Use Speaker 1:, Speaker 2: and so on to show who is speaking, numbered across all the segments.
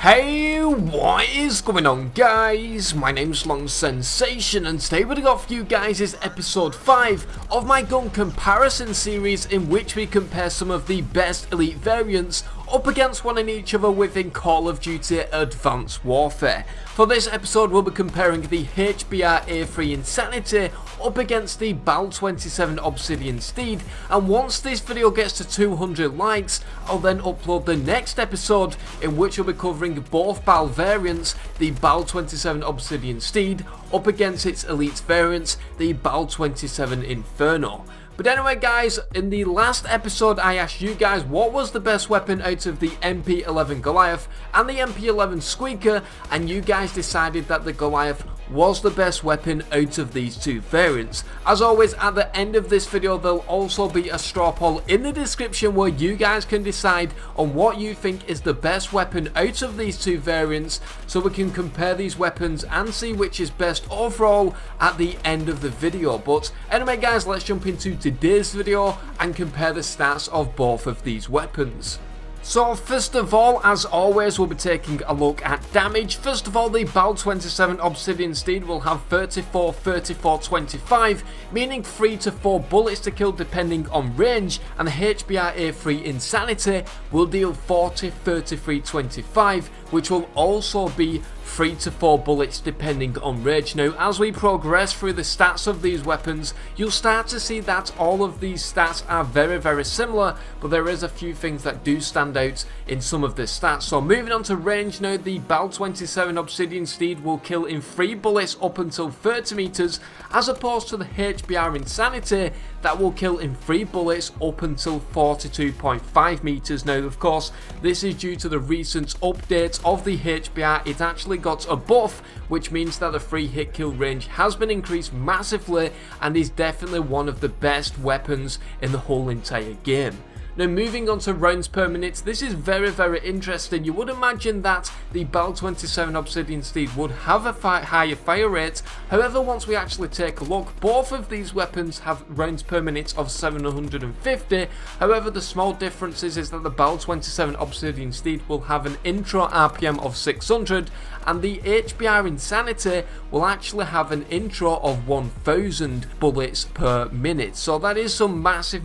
Speaker 1: Hey, what is going on, guys? My name's Long Sensation, and today what I got for you guys is episode 5 of my gun comparison series, in which we compare some of the best elite variants up against one and each other within Call of Duty Advanced Warfare. For this episode, we'll be comparing the HBR A3 Insanity up against the BAL27 Obsidian Steed, and once this video gets to 200 likes, I'll then upload the next episode in which we'll be covering both BAL variants, the BAL27 Obsidian Steed up against its elite variants, the BAL27 Inferno. But anyway, guys, in the last episode I asked you guys what was the best weapon out of the MP11 Goliath and the MP11 Squeaker, and you guys decided that the Goliath was the best weapon out of these two variants. As always, at the end of this video there'll also be a straw poll in the description where you guys can decide on what you think is the best weapon out of these two variants, so we can compare these weapons and see which is best overall at the end of the video. But anyway, guys, let's jump into today's video and compare the stats of both of these weapons. So first of all, as always, we'll be taking a look at damage. First of all, the BAL27 Obsidian Steed will have 34, 34, 25, meaning 3 to 4 bullets to kill depending on range, and the HBR A3 Insanity will deal 40, 33, 25, which will also be 3 to 4 bullets depending on range. Now, as we progress through the stats of these weapons, you'll start to see that all of these stats are very similar, but there is a few things that do stand out in some of the stats. So moving on to range now, the BAL27 Obsidian Steed will kill in 3 bullets up until 30 meters, as opposed to the HBR Insanity that will kill in 3 bullets up until 42.5 meters. Now, of course, this is due to the recent update of the HBR. It actually got a buff, which means that the free hit kill range has been increased massively and is definitely one of the best weapons in the whole entire game. Now, moving on to rounds per minute, this is very interesting. You would imagine that the BAL27 Obsidian Steed would have a higher fire rate. However, once we actually take a look, both of these weapons have rounds per minute of 750. However, the small difference is that the BAL27 Obsidian Steed will have an intro RPM of 600, and the HBR Insanity will actually have an intro of 1000 bullets per minute. So that is some massive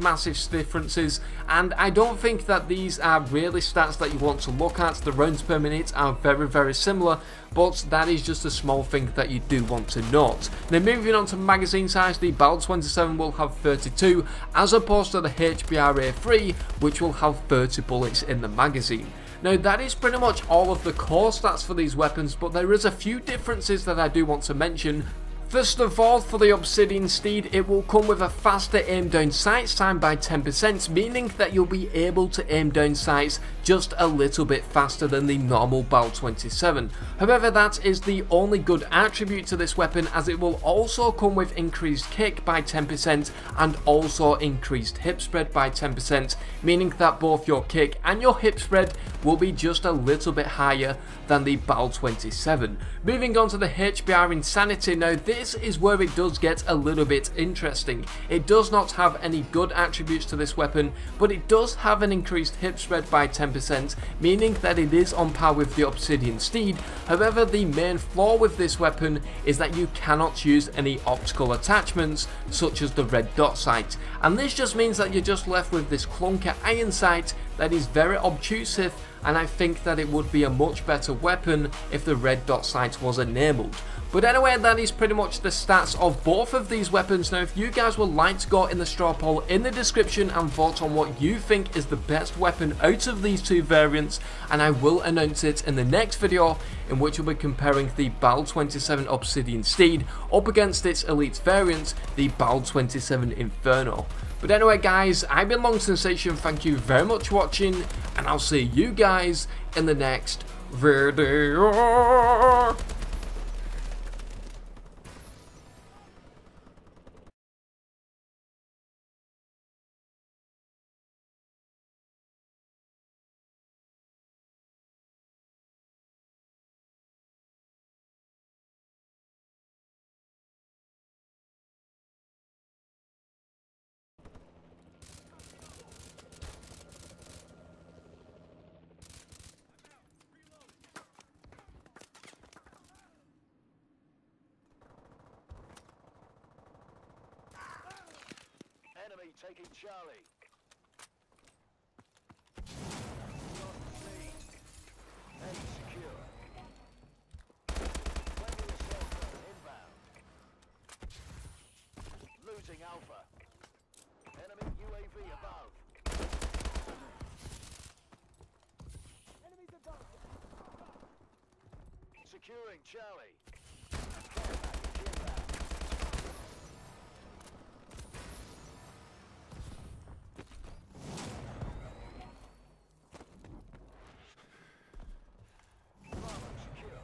Speaker 1: differences, and I don't think that these are really stats that you want to look at. The rounds per minute are very similar, but that is just a small thing that you do want to note. Now, moving on to magazine size, the BAL27 will have 32, as opposed to the HBR A3, which will have 30 bullets in the magazine. Now, that is pretty much all of the core stats for these weapons, but there is a few differences that I do want to mention. First of all, for the Obsidian Steed, it will come with a faster aim down sights time by 10%, meaning that you'll be able to aim down sights just a little bit faster than the normal BAL27. However, that is the only good attribute to this weapon, as it will also come with increased kick by 10% and also increased hip spread by 10%, meaning that both your kick and your hip spread will be just a little bit higher than the BAL27. Moving on to the HBR Insanity, now this is where it does get a little bit interesting. It does not have any good attributes to this weapon, but it does have an increased hip spread by 10%, meaning that it is on par with the Obsidian Steed. However, the main flaw with this weapon is that you cannot use any optical attachments such as the red dot sight, and this just means that you're just left with this clunker iron sight that is very obtrusive, and I think that it would be a much better weapon if the red dot sight was enabled. But anyway, that is pretty much the stats of both of these weapons. Now, if you guys would like to go in the straw poll in the description and vote on what you think is the best weapon out of these two variants, and I will announce it in the next video, in which we'll be comparing the BAL27 Obsidian Steed up against its elite variant, the BAL27 Inferno. But anyway, guys, I've been Long Sensation. Thank you very much for watching, and I'll see you guys in the next video.
Speaker 2: taking Charlie. Lost C. A secure. Friendly assault drone inbound. Losing Alpha. Enemy UAV above.
Speaker 3: Enemies above.
Speaker 2: Securing Charlie. Care package inbound. Bravo secure.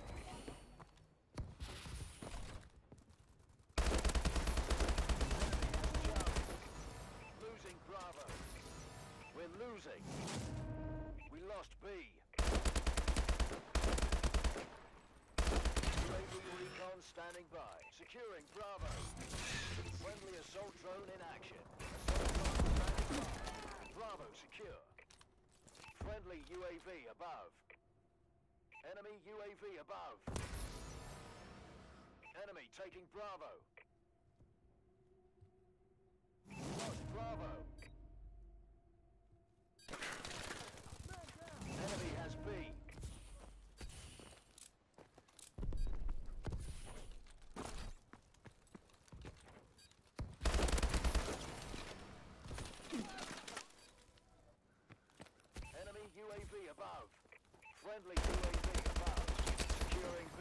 Speaker 2: Charlie. Losing Bravo. We're losing. We lost B. UAV recon standing by. Securing Bravo. Friendly assault drone in action. Assault drone standing by. Bravo secure. Friendly UAV above. Enemy UAV above. Enemy taking Bravo. Lost Bravo. Enemy has B. Enemy UAV above. Friendly UAV above. Securing B.